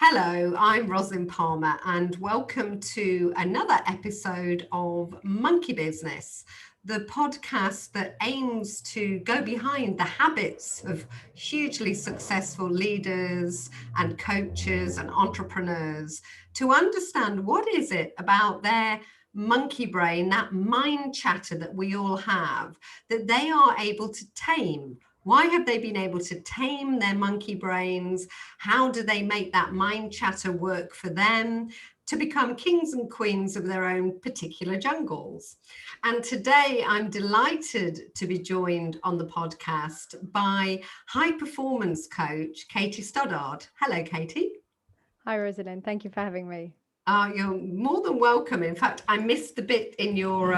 Hello, I'm Roslyn Palmer, and welcome to another episode of Monkey Business, the podcast that aims to go behind the habits of hugely successful leaders and coaches and entrepreneurs to understand what is it about their monkey brain, that mind chatter that we all have, that they are able to tame. Why have they been able to tame their monkey brains? How do they make that mind chatter work for them to become kings and queens of their own particular jungles? And today I'm delighted to be joined on the podcast by high performance coach Katie Stoddart. Hello, Katie. Hi, Rosalind. Thank you for having me. You're more than welcome. In fact, I missed the bit in your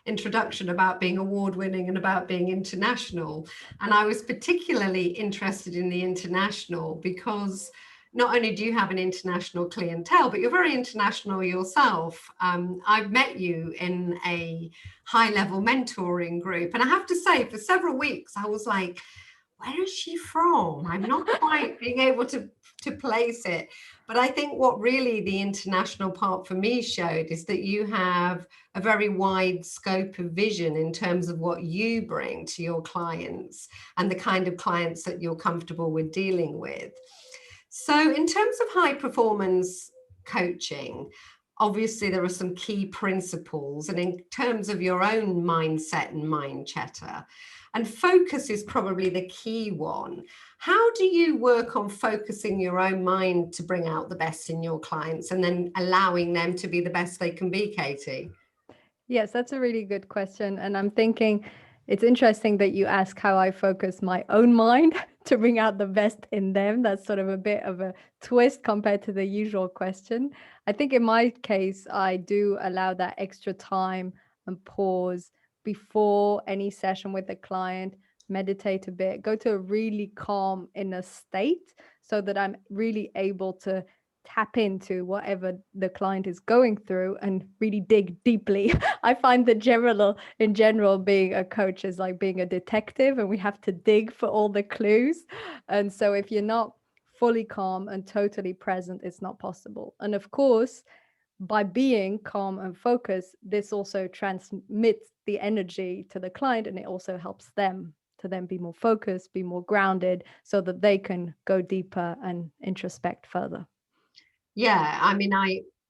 introduction about being award-winning and about being international. And I was particularly interested in the international because not only do you have an international clientele, but you're very international yourself. I've met you in a high-level mentoring group. And I have to say, for several weeks, I was like, where is she from? I'm not quite being able to place it. But I think what really the international part for me showed is that you have a very wide scope of vision in terms of what you bring to your clients and the kind of clients that you're comfortable with dealing with. So in terms of high performance coaching, obviously there are some key principles, and in terms of your own mindset and mind chatter, and focus is probably the key one. How do you work on focusing your own mind to bring out the best in your clients and then allowing them to be the best they can be, Katie? Yes, that's a really good question. And I'm thinking it's interesting that you ask how I focus my own mind to bring out the best in them. That's sort of a bit of a twist compared to the usual question. I think in my case, I do allow that extra time and pause before any session with the client, meditate a bit, go to a really calm inner state so that I'm really able to tap into whatever the client is going through and really dig deeply. I find that in general, being a coach is like being a detective, and we have to dig for all the clues. And so if you're not fully calm and totally present, it's not possible. And of course, by being calm and focused, this also transmits the energy to the client, and it also helps them to then be more focused, be more grounded, so that they can go deeper and introspect further. Yeah, I mean,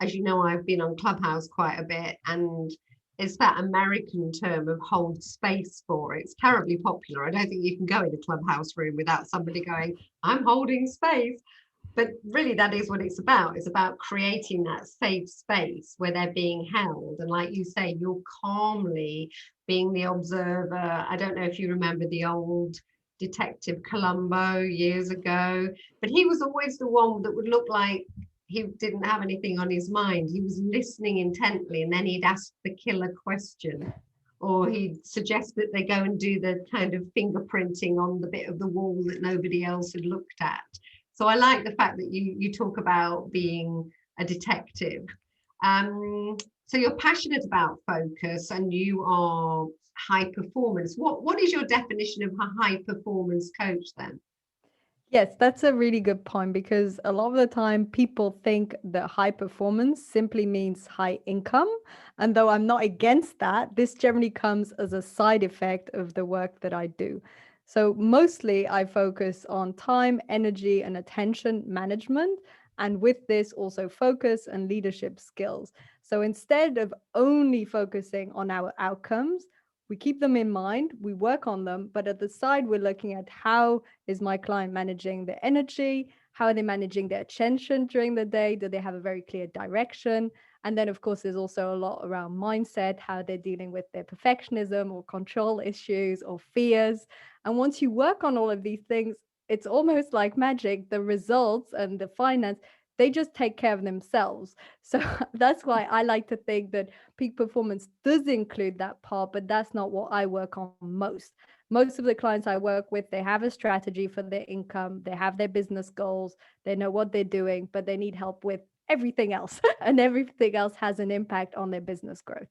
as you know, I've been on Clubhouse quite a bit, and it's that American term of hold space for. It's terribly popular. I don't think you can go in a Clubhouse room without somebody going, I'm holding space. But really, that is what it's about. It's about creating that safe space where they're being held. And like you say, you're calmly being the observer. I don't know if you remember the old Detective Columbo years ago, but he was always the one that would look like he didn't have anything on his mind. He was listening intently, and then he'd ask the killer question, or he'd suggest that they go and do the kind of fingerprinting on the bit of the wall that nobody else had looked at. So I like the fact that you talk about being a detective. So you're passionate about focus and you are high performance. What is your definition of a high performance coach then? Yes, that's a really good point, because a lot of the time people think that high performance simply means high income. And though I'm not against that, this generally comes as a side effect of the work that I do. So mostly I focus on time, energy, and attention management. And with this, also focus and leadership skills. So instead of only focusing on our outcomes, we keep them in mind, we work on them, but at the side, we're looking at how is my client managing their energy? How are they managing their attention during the day? Do they have a very clear direction? And then, of course, there's also a lot around mindset, how they're dealing with their perfectionism or control issues or fears. And once you work on all of these things, it's almost like magic. The results and the finance, they just take care of themselves. So that's why I like to think that peak performance does include that part, but that's not what I work on most. Most of the clients I work with, they have a strategy for their income, they have their business goals, they know what they're doing, but they need help with everything else. And everything else has an impact on their business growth.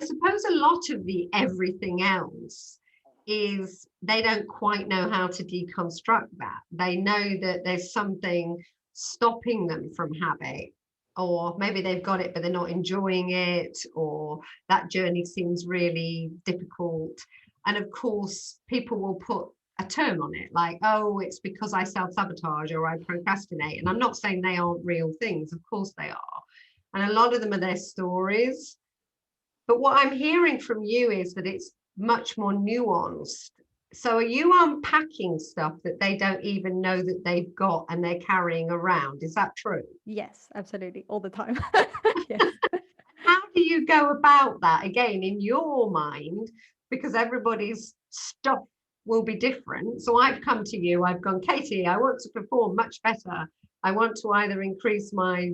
I suppose a lot of the everything else is they don't quite know how to deconstruct that. They know that there's something stopping them from habit, or maybe they've got it but they're not enjoying it, or that journey seems really difficult. And of course people will put a term on it, like, oh, it's because I self-sabotage or I procrastinate. And I'm not saying they aren't real things, of course they are, and a lot of them are their stories. But what I'm hearing from you is that it's much more nuanced. So are you unpacking stuff that they don't even know that they've got and they're carrying around? Is that true? Yes, absolutely, all the time. Yes. How do you go about that again in your mind? Because everybody's stuff will be different. So I've come to you, I've gone, Katie, I want to perform much better. I want to either increase my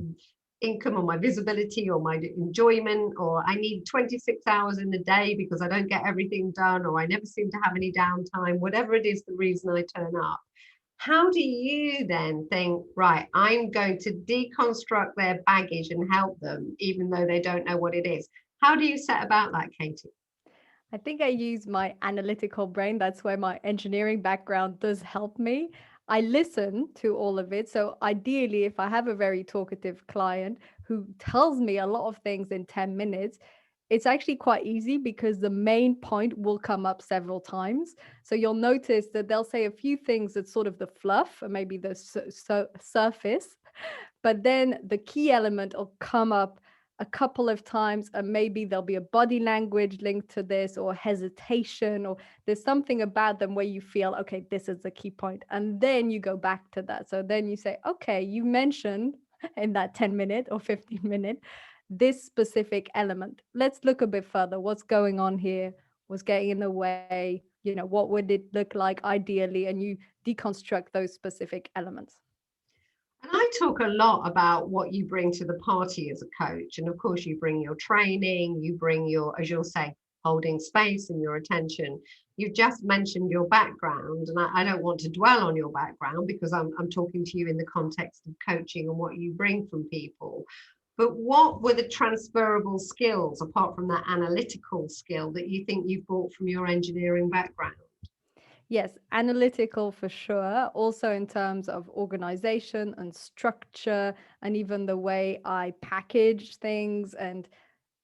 income or my visibility or my enjoyment, or I need 26 hours in the day because I don't get everything done, or I never seem to have any downtime, whatever it is, the reason I turn up. How do you then think, right, I'm going to deconstruct their baggage and help them, even though they don't know what it is? How do you set about that, Katie? I think I use my analytical brain. That's where my engineering background does help me. I listen to all of it. So ideally, if I have a very talkative client who tells me a lot of things in 10 minutes, it's actually quite easy because the main point will come up several times. So you'll notice that they'll say a few things that's sort of the fluff and maybe the surface, but then the key element will come up a couple of times, and maybe there'll be a body language linked to this, or hesitation, or there's something about them where you feel, okay, this is the key point. And then you go back to that. So then you say, okay, you mentioned in that 10-minute or 15-minute this specific element. Let's look a bit further. What's going on here? What's getting in the way? What would it look like ideally? And you deconstruct those specific elements. And I talk a lot about what you bring to the party as a coach. And of course, you bring your training, you bring your, as you'll say, holding space and your attention. You've just mentioned your background, and I don't want to dwell on your background because I'm talking to you in the context of coaching and what you bring from people. But what were the transferable skills, apart from that analytical skill, that you think you brought from your engineering background? Yes, analytical for sure. Also, in terms of organization and structure, and even the way I package things, and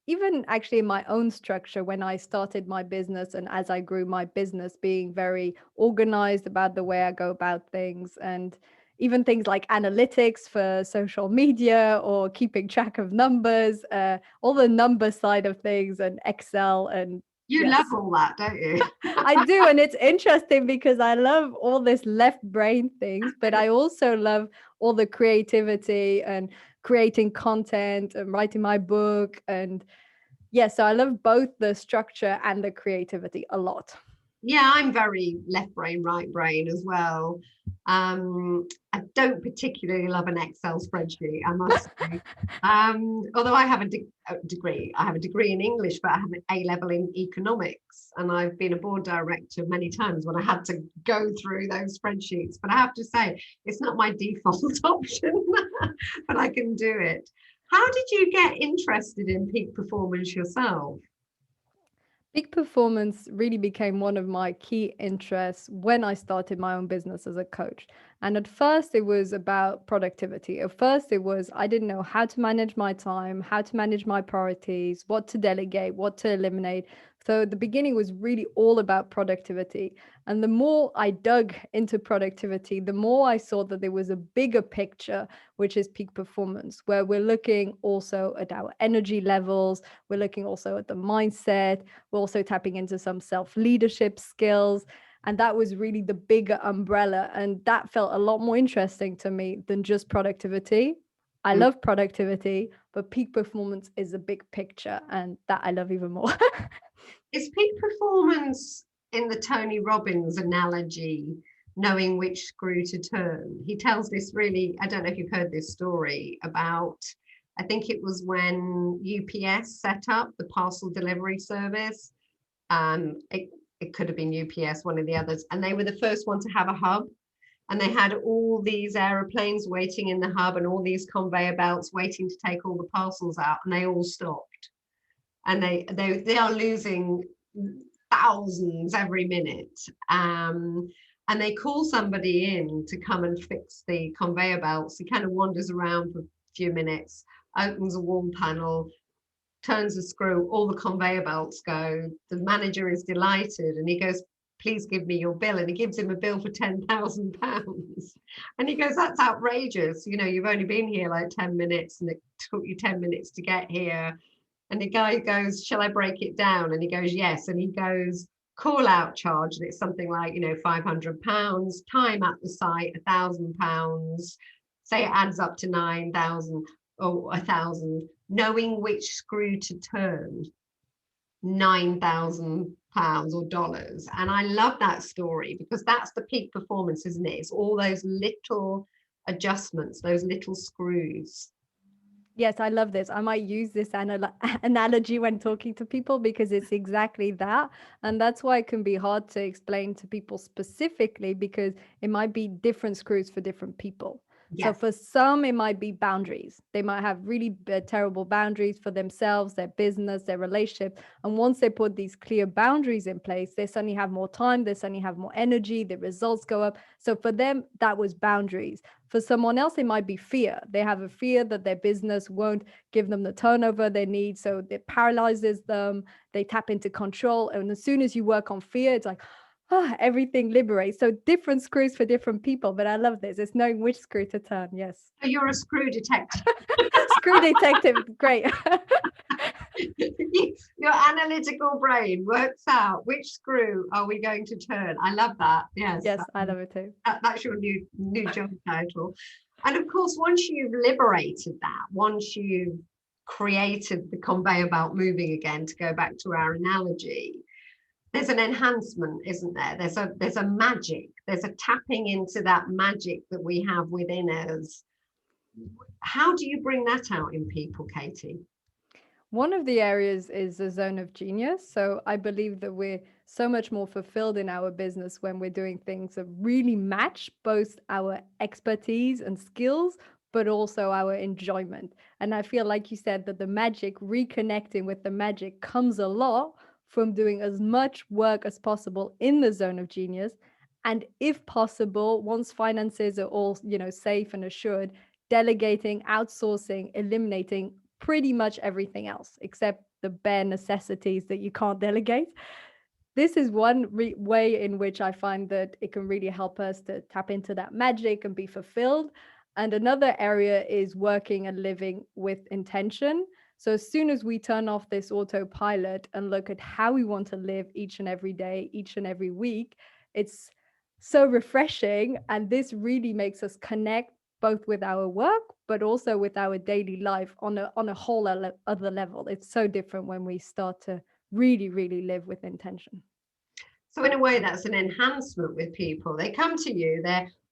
even actually in my own structure when I started my business and as I grew my business, being very organized about the way I go about things, and even things like analytics for social media or keeping track of numbers, all the number side of things, and Excel. And You love yes, all that, don't you? I do. And it's interesting because I love all this left brain things, but I also love all the creativity and creating content and writing my book. And yeah, so I love both the structure and the creativity a lot. Yeah, I'm very left brain, right brain as well. I don't particularly love an Excel spreadsheet, I must say. Although I have a degree, I have a degree in English, but I have an A level in economics, and I've been a board director many times when I had to go through those spreadsheets. But I have to say, it's not my default option, but I can do it. How did you get interested in peak performance yourself? Peak performance really became one of my key interests when I started my own business as a coach. And at first, it was about productivity. At first, it was I didn't know how to manage my time, how to manage my priorities, what to delegate, what to eliminate. So the beginning was really all about productivity. And the more I dug into productivity, the more I saw that there was a bigger picture, which is peak performance, where we're looking also at our energy levels, we're looking also at the mindset, we're also tapping into some self-leadership skills. And that was really the bigger umbrella. And that felt a lot more interesting to me than just productivity. I love productivity, but peak performance is a big picture, and that I love even more. Is peak performance, in the Tony Robbins analogy, knowing which screw to turn? He tells this really, I don't know if you've heard this story about, I think it was when UPS set up the parcel delivery service. It could have been UPS, one of the others, and they were the first one to have a hub. And they had all these aeroplanes waiting in the hub and all these conveyor belts waiting to take all the parcels out, and they all stopped. And they are losing thousands every minute. and they call somebody in to come and fix the conveyor belts. He kind of wanders around for a few minutes, opens a wall panel, turns a screw, all the conveyor belts go. The manager is delighted and he goes, please give me your bill. And he gives him a bill for £10,000. And he goes, that's outrageous. You know, you've only been here like 10 minutes and it took you 10 minutes to get here. And the guy goes, shall I break it down? And he goes, yes. And he goes, call out charge. And it's something like, you know, £500, time at the site, £1,000. Say it adds up to 9,000 or 1,000, knowing which screw to turn, £9,000 or dollars. And I love that story because that's the peak performance, isn't it? It's all those little adjustments, those little screws. Yes, I love this. I might use this analogy when talking to people because it's exactly that. And that's why it can be hard to explain to people specifically because it might be different screws for different people. So Yes. for some, it might be boundaries. They might have really terrible boundaries for themselves, their business, their relationship. And once they put these clear boundaries in place, they suddenly have more time, they suddenly have more energy, the results go up. So for them, that was boundaries. For someone else, it might be fear. They have a fear that their business won't give them the turnover they need. So it paralyzes them. They tap into control. And as soon as you work on fear, it's like, everything liberates. So different screws for different people. But I love this. It's knowing which screw to turn. Yes. So you're a screw detective. Screw detective. Great. Your analytical brain works out which screw are we going to turn. I love that. Yes. Yes, I love it too. That's your new job title. And of course, once you've liberated that, once you've created the conveyor belt moving again, to go back to our analogy, there's an enhancement, isn't there? There's a magic, there's a tapping into that magic that we have within us. How do you bring that out in people, Katie? One of the areas is the zone of genius. So I believe that we're so much more fulfilled in our business when we're doing things that really match both our expertise and skills, but also our enjoyment. And I feel like you said that the magic, reconnecting with the magic, comes a lot from doing as much work as possible in the zone of genius. And if possible, once finances are all, safe and assured, delegating, outsourcing, eliminating pretty much everything else except the bare necessities that you can't delegate. This is one way in which I find that it can really help us to tap into that magic and be fulfilled. And another area is working and living with intention. So as soon as we turn off this autopilot and look at how we want to live each and every day, each and every week, it's so refreshing. And this really makes us connect both with our work, but also with our daily life on a whole other level. It's so different when we start to really, really live with intention. So in a way, that's an enhancement with people. They come to you,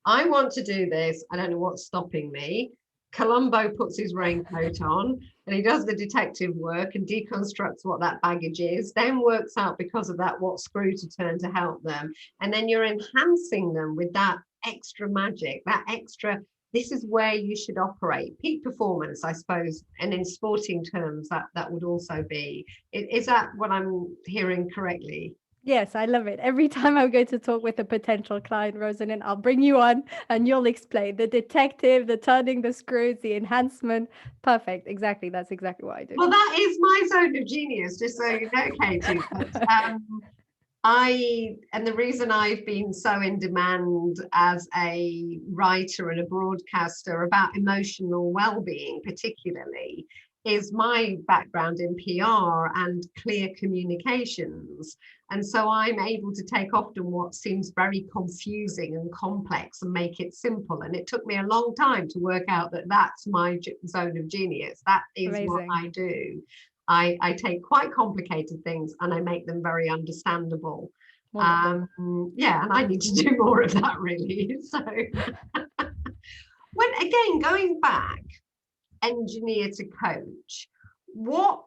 I want to do this. I don't know what's stopping me. Columbo puts his raincoat on and he does the detective work and deconstructs what that baggage is, then works out because of that what screw to turn to help them. And then you're enhancing them with that extra magic, that extra, this is where you should operate. Peak performance, I suppose, and in sporting terms, that would also be. Is that what I'm hearing correctly? Yes, I love it. Every time I go to talk with a potential client, Rosalind, I'll bring you on and you'll explain the detective, the turning the screws, the enhancement. Perfect. Exactly. That's exactly what I do. Well, that is my zone of genius, just so you know, Katie. But, and the reason I've been so in demand as a writer and a broadcaster about emotional well-being, particularly, is my background in PR and clear communications. And so I'm able to take often what seems very confusing and complex and make it simple. And it took me a long time to work out that that's my zone of genius. That is amazing. What I do. I take quite complicated things and I make them very understandable. Yeah, and I need to do more of that, really. So when again, going back, engineer to coach, what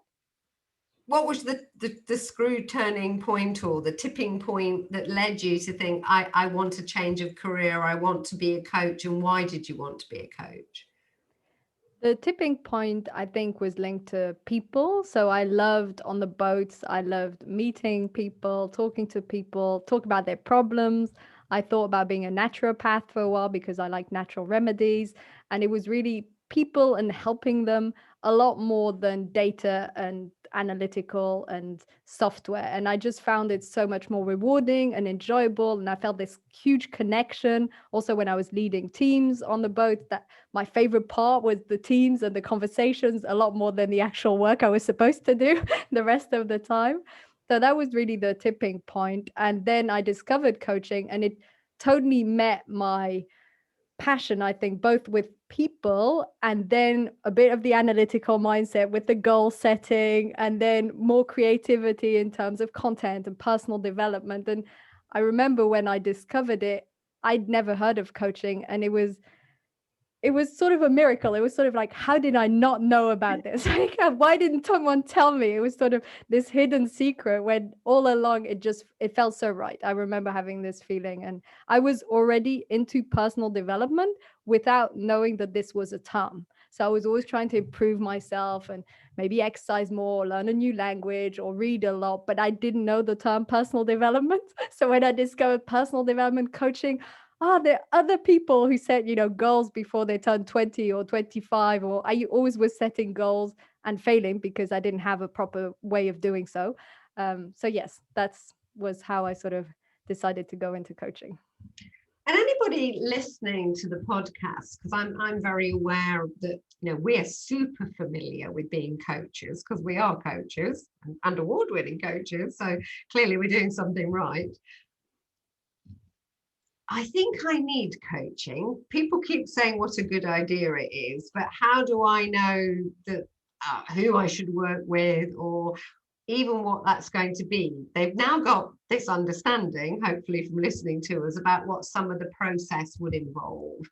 was the screw turning point or the tipping point that led you to think, I want a change of career, I want to be a coach, and why did you want to be a coach? The tipping point, I think, was linked to people. So I loved on the boats, I loved meeting people, talking to people, talk about their problems. I thought about being a naturopath for a while because I like natural remedies. And it was really people and helping them a lot more than data and analytical and software. And I just found it so much more rewarding and enjoyable. And I felt this huge connection. Also, when I was leading teams on the boat, that my favorite part was the teams and the conversations a lot more than the actual work I was supposed to do the rest of the time. So that was really the tipping point. And then I discovered coaching, and it totally met my passion, I think, both with people and then a bit of the analytical mindset with the goal setting, and then more creativity in terms of content and personal development. And I remember when I discovered it, I'd never heard of coaching, and it was sort of a miracle. It was sort of like, how did I not know about this? Like, why didn't someone tell me? It was sort of this hidden secret when all along it felt so right. I remember having this feeling, and I was already into personal development without knowing that this was a term. So I was always trying to improve myself and maybe exercise more, learn a new language, or read a lot, but I didn't know the term personal development. So when I discovered personal development coaching, there are other people who set, goals before they turn 20 or 25, or I always was setting goals and failing because I didn't have a proper way of doing so. So yes, that's was how I sort of decided to go into coaching. And anybody listening to the podcast, because I'm very aware that we're super familiar with being coaches because we are coaches and award-winning coaches. So clearly we're doing something right. I think I need coaching. People keep saying what a good idea it is, but how do I know that who I should work with, or even what that's going to be? They've now got this understanding, hopefully from listening to us, about what some of the process would involve.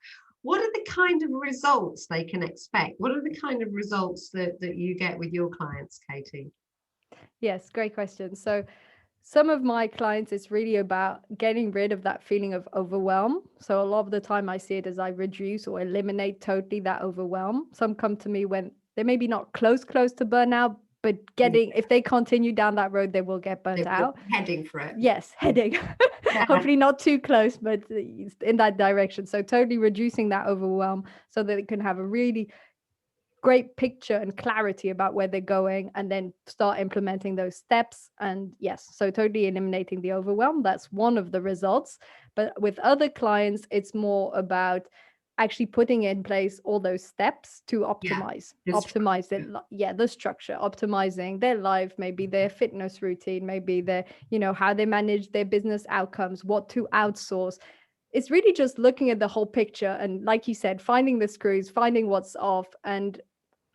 What are the kind of results they can expect? What are the kind of results that you get with your clients, Katie? Yes, great question. So some of my clients, it's really about getting rid of that feeling of overwhelm. So a lot of the time I see it as I reduce or eliminate totally that overwhelm. Some come to me when they're maybe not close to burnout, but if they continue down that road, they will get burnt out. Heading for it. Yes, heading. Hopefully not too close, but in that direction. So totally reducing that overwhelm so that they can have a really great picture and clarity about where they're going, and then start implementing those steps. And yes, so totally eliminating the overwhelm, that's one of the results. But with other clients, it's more about actually putting in place all those steps to optimize the structure, optimizing their life, maybe their fitness routine, maybe their how they manage their business outcomes, what to outsource. It's really just looking at the whole picture, and like you said, finding the screws, finding what's off, and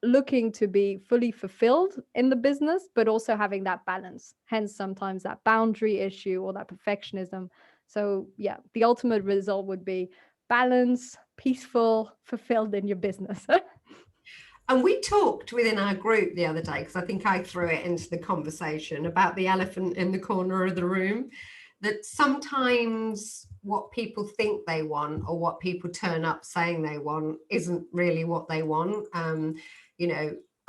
looking to be fully fulfilled in the business, but also having that balance. Hence, sometimes that boundary issue or that perfectionism. So, yeah, the ultimate result would be balance, peaceful, fulfilled in your business. And we talked within our group the other day, because I think I threw it into the conversation, about the elephant in the corner of the room, that sometimes what people think they want or what people turn up saying they want isn't really what they want.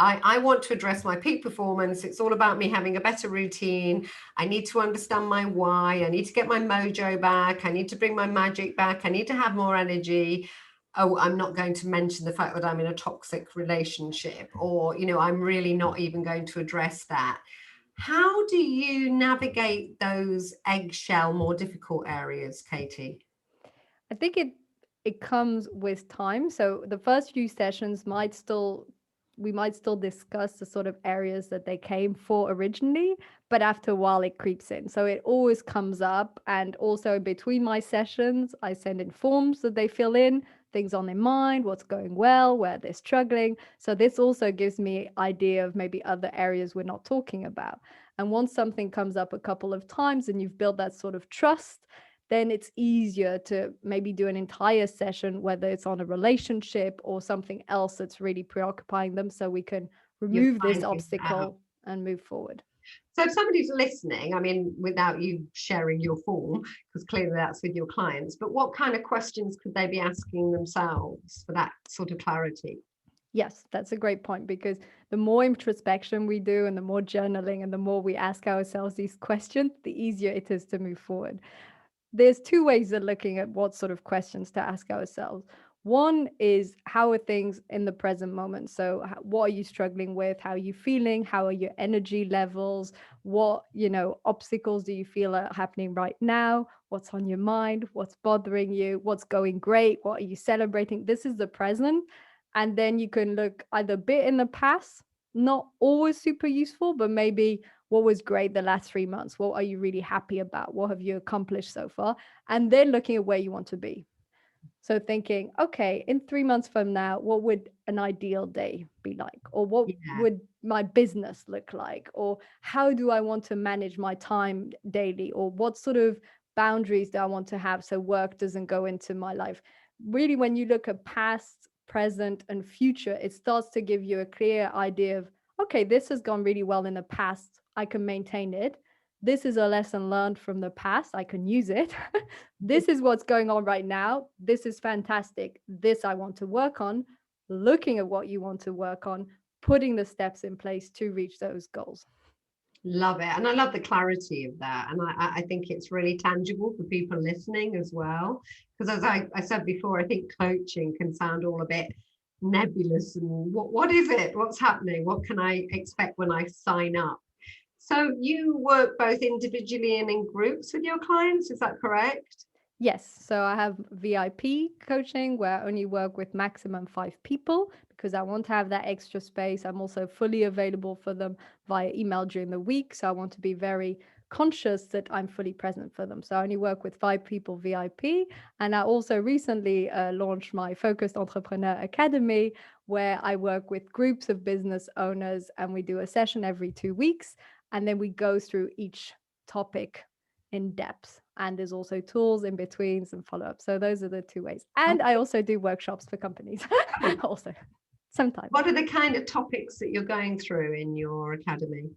I want to address my peak performance. It's all about me having a better routine. I need to understand my why. I need to get my mojo back. I need to bring my magic back. I need to have more energy. Oh, I'm not going to mention the fact that I'm in a toxic relationship, or, I'm really not even going to address that. How do you navigate those eggshell, more difficult areas, Katie? I think it comes with time. So the first few sessions we might still discuss the sort of areas that they came for originally, but after a while it creeps in. So it always comes up. And also between my sessions, I send in forms that they fill in, things on their mind, what's going well, where they're struggling. So this also gives me idea of maybe other areas we're not talking about. And once something comes up a couple of times and you've built that sort of trust, then it's easier to maybe do an entire session, whether it's on a relationship or something else that's really preoccupying them, so we can remove this obstacle and move forward. So if somebody's listening, I mean, without you sharing your form, because clearly that's with your clients, but what kind of questions could they be asking themselves for that sort of clarity? Yes, that's a great point, because the more introspection we do and the more journaling and the more we ask ourselves these questions, the easier it is to move forward. there's two ways of looking at what sort of questions to ask ourselves. One is, how are things in the present moment? So what are you struggling with? How are you feeling? How are your energy levels? What, obstacles do you feel are happening right now? What's on your mind? What's bothering you? What's going great? What are you celebrating? This is the present. And then you can look either a bit in the past, not always super useful, but maybe what was great the last 3 months? What are you really happy about? What have you accomplished so far? And then looking at where you want to be. So thinking, okay, in 3 months from now, what would an ideal day be like? Or what Yeah. would my business look like? Or how do I want to manage my time daily? Or what sort of boundaries do I want to have so work doesn't go into my life? Really, when you look at past, present, and future, it starts to give you a clear idea of, okay, this has gone really well in the past. I can maintain it. This is a lesson learned from the past. I can use it. This is what's going on right now. This is fantastic. This I want to work on. Looking at what you want to work on, putting the steps in place to reach those goals. Love it. And I love the clarity of that. And I think it's really tangible for people listening as well. Because as I said before, I think coaching can sound all a bit nebulous and what is it? What's happening? What can I expect when I sign up? So you work both individually and in groups with your clients, is that correct? Yes. So I have VIP coaching where I only work with maximum 5 people because I want to have that extra space. I'm also fully available for them via email during the week. So I want to be very conscious that I'm fully present for them. So I only work with 5 people VIP. And I also recently launched my Focused Entrepreneur Academy, where I work with groups of business owners and we do a session every 2 weeks. And then we go through each topic in depth, and there's also tools in between, some follow-up. So those are the two ways. And I also do workshops for companies also sometimes. What are the kind of topics that you're going through in your academy?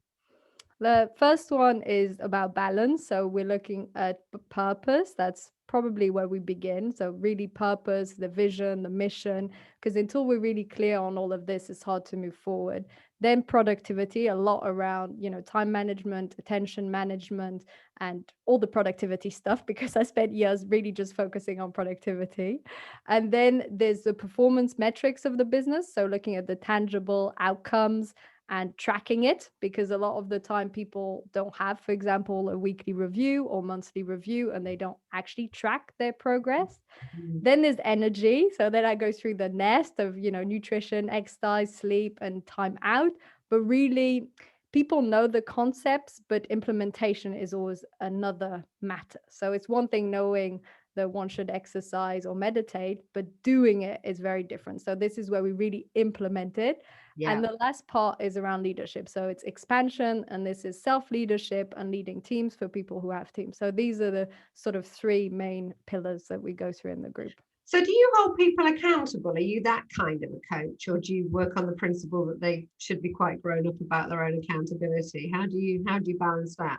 The first one is about balance. So we're looking at purpose. That's probably where we begin. So really purpose, the vision, the mission, because until we're really clear on all of this, it's hard to move forward. Then productivity, a lot around, time management, attention management, and all the productivity stuff, because I spent years really just focusing on productivity. And then there's the performance metrics of the business. So looking at the tangible outcomes and tracking it, because a lot of the time people don't have, for example, a weekly review or monthly review, and they don't actually track their progress. Mm. Then there's energy. So then I go through the nest of, nutrition, exercise, sleep, and time out. But really, people know the concepts, but implementation is always another matter. So it's one thing knowing that one should exercise or meditate, but doing it is very different. So this is where we really implement it. Yeah. And the last part is around leadership. So it's expansion, and this is self-leadership and leading teams for people who have teams. So these are the sort of 3 main pillars that we go through in the group. So do you hold people accountable? Are you that kind of a coach, or do you work on the principle that they should be quite grown up about their own accountability? How do you balance that?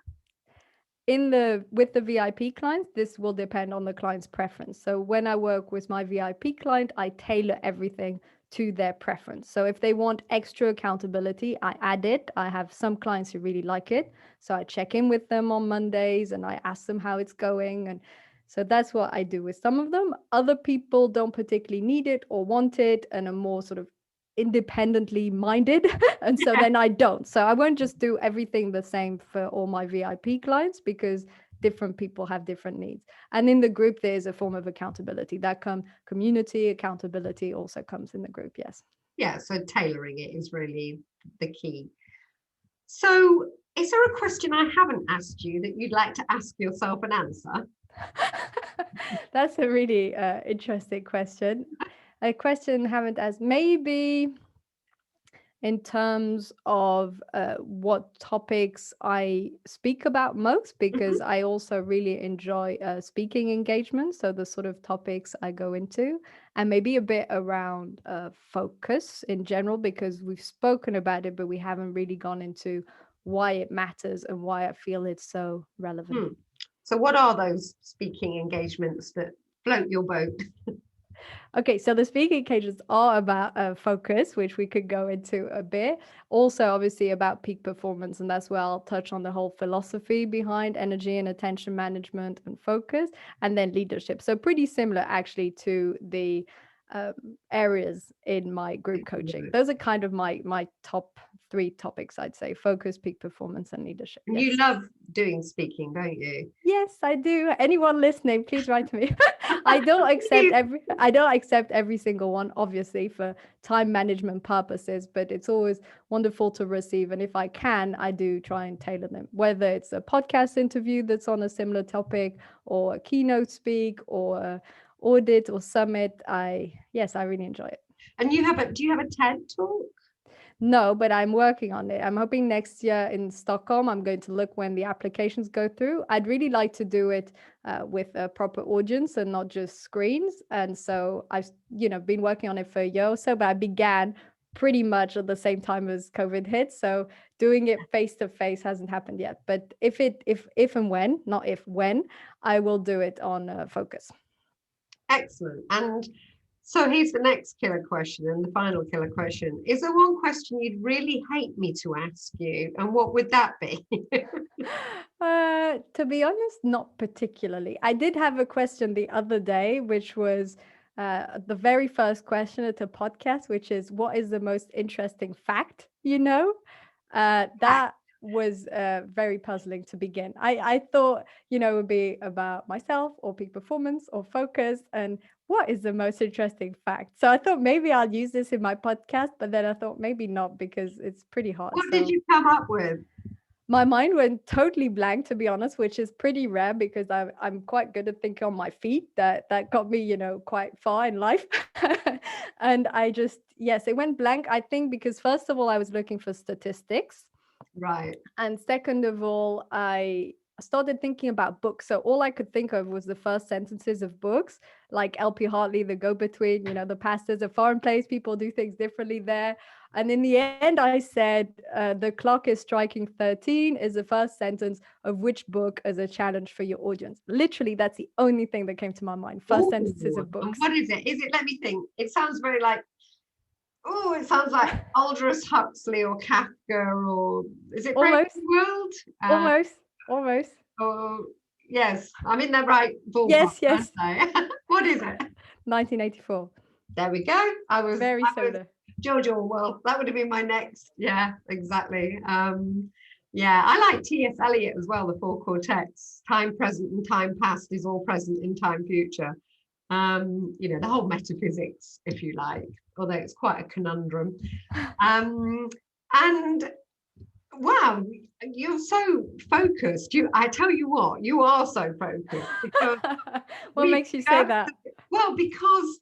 With the VIP clients, this will depend on the client's preference. So when I work with my VIP client, I tailor everything to their preference. So if they want extra accountability, I add it. I have some clients who really like it. So I check in with them on Mondays and I ask them how it's going. And so that's what I do with some of them. Other people don't particularly need it or want it and are more sort of independently minded. And so then I don't. So I won't just do everything the same for all my VIP clients, because different people have different needs. And in the group, there's a form of accountability that community accountability also comes in the group. Yes. Yeah, so tailoring it is really the key. So is there a question I haven't asked you that you'd like to ask yourself and answer? That's a really interesting question. A question I haven't asked, maybe in terms of what topics I speak about most, because I also really enjoy speaking engagements. So the sort of topics I go into, and maybe a bit around focus in general, because we've spoken about it, but we haven't really gone into why it matters and why I feel it's so relevant. So what are those speaking engagements that float your boat? Okay, so the speaking engagements are about focus, which we could go into a bit. Also, obviously, about peak performance, and that's where I'll touch on the whole philosophy behind energy and attention management and focus, and then leadership. So, pretty similar actually to the um, areas in my group coaching. Those are kind of my top three topics, I'd say: focus, peak performance, and leadership. And Yes. you love doing speaking, don't you? Yes, I do. Anyone listening, please write to me. I don't accept every single one, obviously, for time management purposes, but it's always wonderful to receive. And if I can, I do try and tailor them, whether it's a podcast interview that's on a similar topic, or a keynote speak, or a audit or summit. I really enjoy it. And do you have a TED talk? No, but I'm working on it. I'm hoping next year in Stockholm. I'm going to look when the applications go through. I'd really like to do it with a proper audience and not just screens. And so I've, been working on it for a year or so, but I began pretty much at the same time as COVID hit. So doing it face to face hasn't happened yet. But if and when, not if, when, I will do it on Focus. Excellent. And so here's the next killer question, and the final killer question. Is there one question you'd really hate me to ask you? And what would that be? To be honest, not particularly. I did have a question the other day, which was the very first question at a podcast, which is, what is the most interesting fact you know? That was very puzzling to begin. I thought, it would be about myself or peak performance or focus, and what is the most interesting fact? So I thought maybe I'll use this in my podcast, but then I thought maybe not, because it's pretty hard. What did you come up with? My mind went totally blank, to be honest, which is pretty rare because I'm quite good at thinking on my feet. That got me, quite far in life. And yes, it went blank, I think, because first of all, I was looking for statistics. Right. And second of all, I started thinking about books. So all I could think of was the first sentences of books, like LP Hartley, The Go-Between, the past is a foreign place, people do things differently there. And in the end, I said, the clock is striking 13 is the first sentence of which book as a challenge for your audience. Literally, that's the only thing that came to my mind. First sentences of books. And what is it? Let me think. It sounds very like, it sounds like Aldous Huxley or Kafka, or is it Brave New World? Almost. Oh, yes. I'm in the right ballpark. Yes. What is it? 1984. There we go. I was similar. George Orwell. That would have been my next. Yeah, exactly. Yeah, I like T.S. Eliot as well, the four core texts. Time present and time past is all present in time future. The whole metaphysics, if you like, although it's quite a conundrum. And wow, you're so focused. I tell you what, you are so focused. Because what makes you say that? Well, because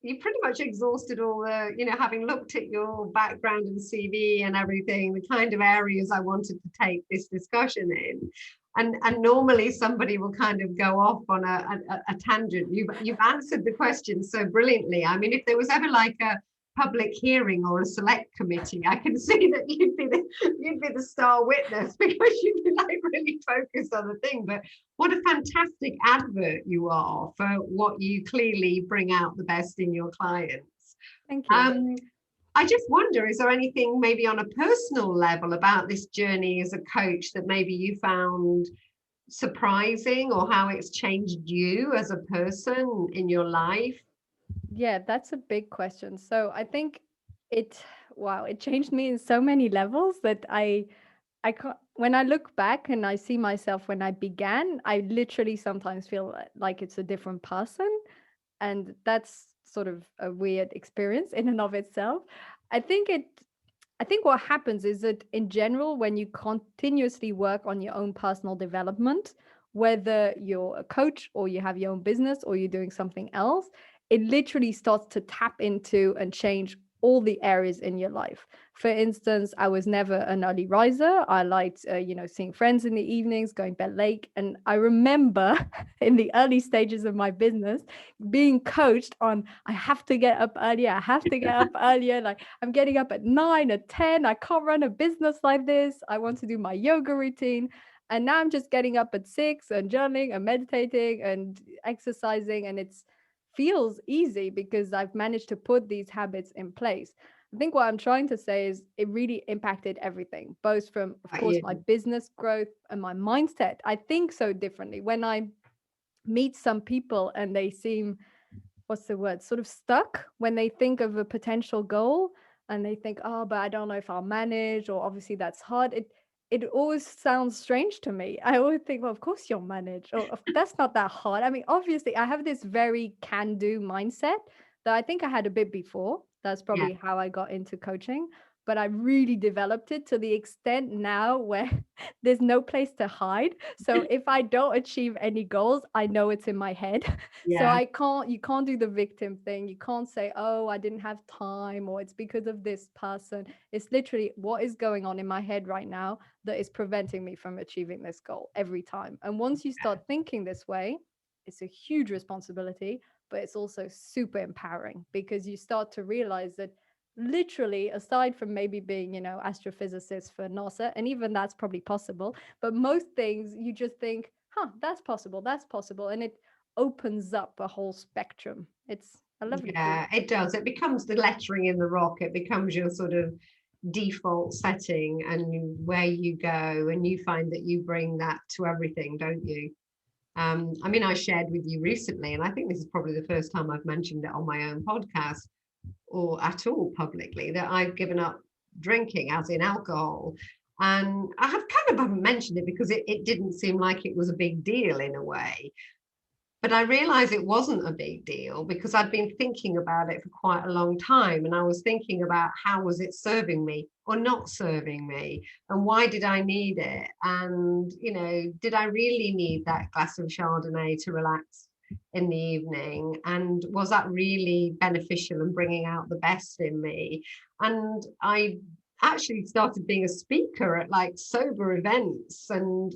you pretty much exhausted all the, having looked at your background and CV and everything, the kind of areas I wanted to take this discussion in. And normally somebody will kind of go off on a tangent. You've answered the question so brilliantly. I mean, if there was ever like a public hearing or a select committee, I can see that you'd be the star witness, because you'd be like really focused on the thing. But what a fantastic advert you are for what you clearly bring out the best in your clients. Thank you. I just wonder, is there anything maybe on a personal level about this journey as a coach that maybe you found surprising, or how it's changed you as a person in your life? Yeah, that's a big question. So I think it changed me in so many levels that I can't, when I look back and I see myself when I began, I literally sometimes feel like it's a different person. And that's sort of a weird experience in and of itself. I think what happens is that in general, when you continuously work on your own personal development, whether you're a coach or you have your own business or you're doing something else, it literally starts to tap into and change all the areas in your life. For instance, I was never an early riser. I liked, seeing friends in the evenings, going bed late. And I remember in the early stages of my business being coached on, I have to get up earlier. Like, I'm getting up at 9 or 10. I can't run a business like this. I want to do my yoga routine. And now I'm just getting up at 6 and journaling and meditating and exercising. And it's feels easy because I've managed to put these habits in place. I think what I'm trying to say is it really impacted everything, both from, of About course, you. my business growth and my mindset. I think so differently. When I meet some people and they seem, what's the word, sort of stuck when they think of a potential goal and they think, oh, but I don't know if I'll manage, or obviously that's hard. It always sounds strange to me. I always think, well, of course you'll manage, or that's not that hard. I mean, obviously I have this very can-do mindset that I think I had a bit before. That's Yeah. probably how I got into coaching, but I really developed it to the extent now where there's no place to hide. So if I don't achieve any goals, I know it's in my head. So Yeah. you can't do the victim thing. You can't say, oh, I didn't have time, or it's because of this person. It's literally what is going on in my head right now that is preventing me from achieving this goal every time. And once you start thinking this way, it's a huge responsibility, but it's also super empowering because you start to realize that literally, aside from maybe being, astrophysicist for NASA, and even that's probably possible, but most things you just think, huh, that's possible, that's possible. And it opens up a whole spectrum. It's a lovely Yeah, feeling. it does. It becomes the lettering in the rock. It becomes your sort of default setting and where you go, and you find that you bring that to everything, don't you? I mean, I shared with you recently, and I think this is probably the first time I've mentioned it on my own podcast or at all publicly, that I've given up drinking, as in alcohol. And I have kind of haven't mentioned it because it didn't seem like it was a big deal in a way. But I realized it wasn't a big deal because I'd been thinking about it for quite a long time. And I was thinking about how was it serving me or not serving me? And why did I need it? And, did I really need that glass of Chardonnay to relax in the evening? And was that really beneficial and bringing out the best in me? And I actually started being a speaker at like sober events, and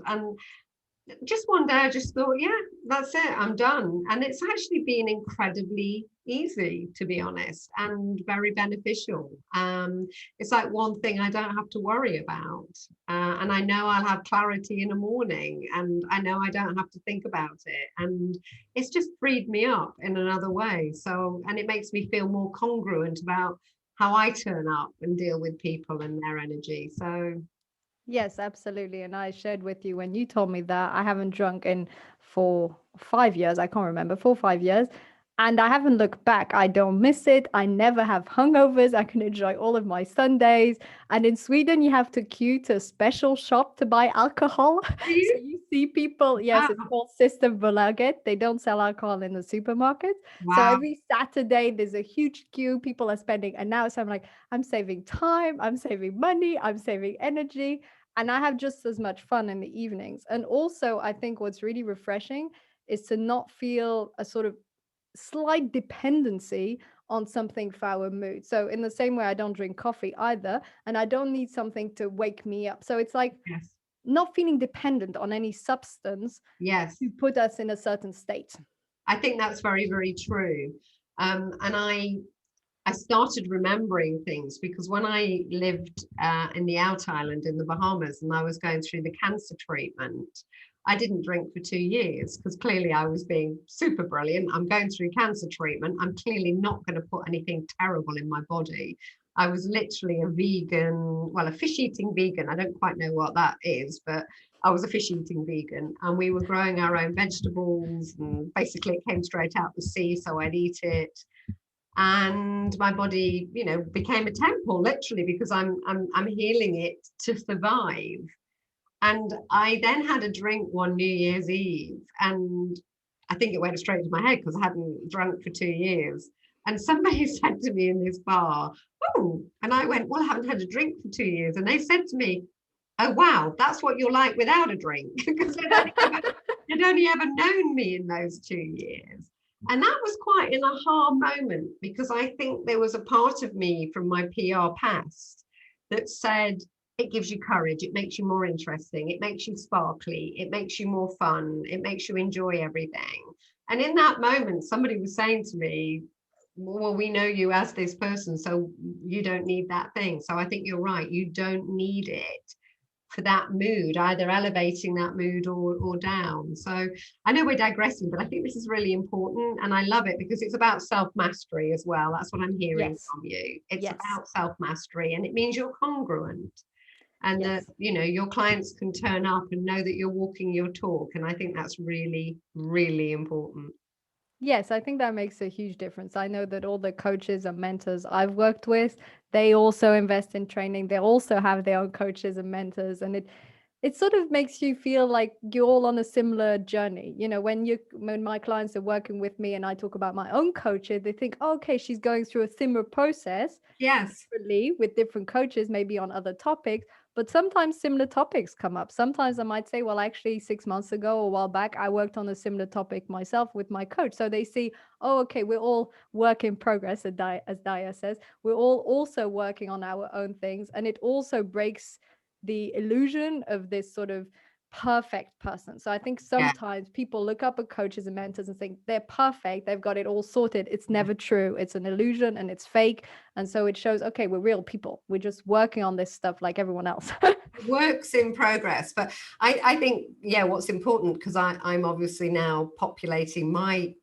just one day I just thought, yeah, that's it, I'm done. And it's actually been incredibly easy, to be honest, and very beneficial. It's like one thing I don't have to worry about. And I know I'll have clarity in the morning, and I know I don't have to think about it. And it's just freed me up in another way. So, and it makes me feel more congruent about how I turn up and deal with people and their energy. So, Yes, absolutely. And I shared with you when you told me that I haven't drunk in 4, 5 years. I can't remember, 4, 5 years. And I haven't looked back. I don't miss it. I never have hangovers. I can enjoy all of my Sundays. And in Sweden, you have to queue to a special shop to buy alcohol. do So you? you see people, yes, it's Wow. called Systembolaget. They don't sell alcohol in the supermarkets. So Wow. every Saturday, there's a huge queue. People are spending an hour. So I'm like, I'm saving time, I'm saving money, I'm saving energy, and I have just as much fun in the evenings. And also, I think what's really refreshing is to not feel a sort of slight dependency on something for our mood. So, in the same way, I don't drink coffee either, and I don't need something to wake me up. So, it's like Yes. not feeling dependent on any substance Yes. to put us in a certain state. I think that's very, very true. And I started remembering things because when I lived in the Out Island in the Bahamas and I was going through the cancer treatment, I didn't drink for 2 years because clearly I was being super brilliant. I'm going through cancer treatment. I'm clearly not going to put anything terrible in my body. I was literally a vegan, well, a fish eating vegan. I don't quite know what that is, but I was a fish eating vegan, and we were growing our own vegetables, and basically it came straight out the sea, so I'd eat it. And my body, became a temple literally because I'm healing it to survive. And I then had a drink one New Year's Eve, and I think it went straight to my head because I hadn't drunk for 2 years. And somebody said to me in this bar, "Oh," and I went, "Well, I haven't had a drink for 2 years." And they said to me, "Oh, wow, that's what you're like without a drink," because they'd only ever known me in those 2 years. And that was quite an aha moment because I think there was a part of me from my PR past that said, it gives you courage, it makes you more interesting, it makes you sparkly, it makes you more fun, it makes you enjoy everything. And in that moment, somebody was saying to me, well, we know you as this person, so you don't need that thing. So I think you're right, you don't need it. for that mood, either elevating that mood or down. So I know we're digressing, but I think this is really important, and I love it because it's about self-mastery as well. That's what I'm hearing Yes. from you. It's Yes. about self-mastery, and it means you're congruent, and that, Yes. you know, your clients can turn up and know that you're walking your talk. And I think that's really, really important. Yes, I think that makes a huge difference. I know that all the coaches and mentors I've worked with, they also invest in training. They also have their own coaches and mentors, and it sort of makes you feel like you're all on a similar journey. You know, when my clients are working with me and I talk about my own coaches, they think, oh, okay, she's going through a similar process Yes. differently with different coaches, maybe on other topics, but sometimes similar topics come up. Sometimes I might say, well, actually 6 months ago or a while back, I worked on a similar topic myself with my coach. So they see, oh, okay, we're all work in progress, as Daya says. We're all also working on our own things. And it also breaks the illusion of this sort of perfect person. So I think Yeah. sometimes people look up at coaches and mentors and think they're perfect, they've got it all sorted. It's never true. It's an illusion and it's fake. And so it shows, okay, we're real people. We're just working on this stuff like everyone else. Works in progress. But I think, yeah, what's important, because I'm obviously now populating my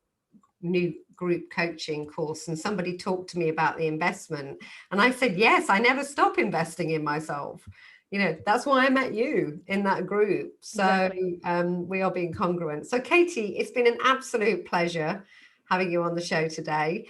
new group coaching course, and somebody talked to me about the investment, and I said, yes, I never stop investing in myself. You know, that's why I met you in that group. So Exactly. we are being congruent. So Katie, it's been an absolute pleasure having you on the show today.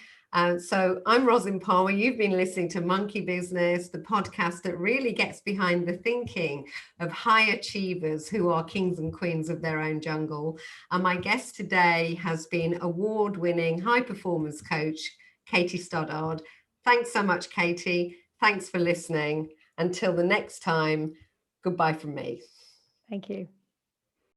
So I'm Rosin Palmer. You've been listening to Monkey Business, the podcast that really gets behind the thinking of high achievers who are kings and queens of their own jungle. And my guest today has been award-winning high performance coach, Katie Stoddart. Thanks so much, Katie. Thanks for listening. Until the next time, goodbye from me. Thank you.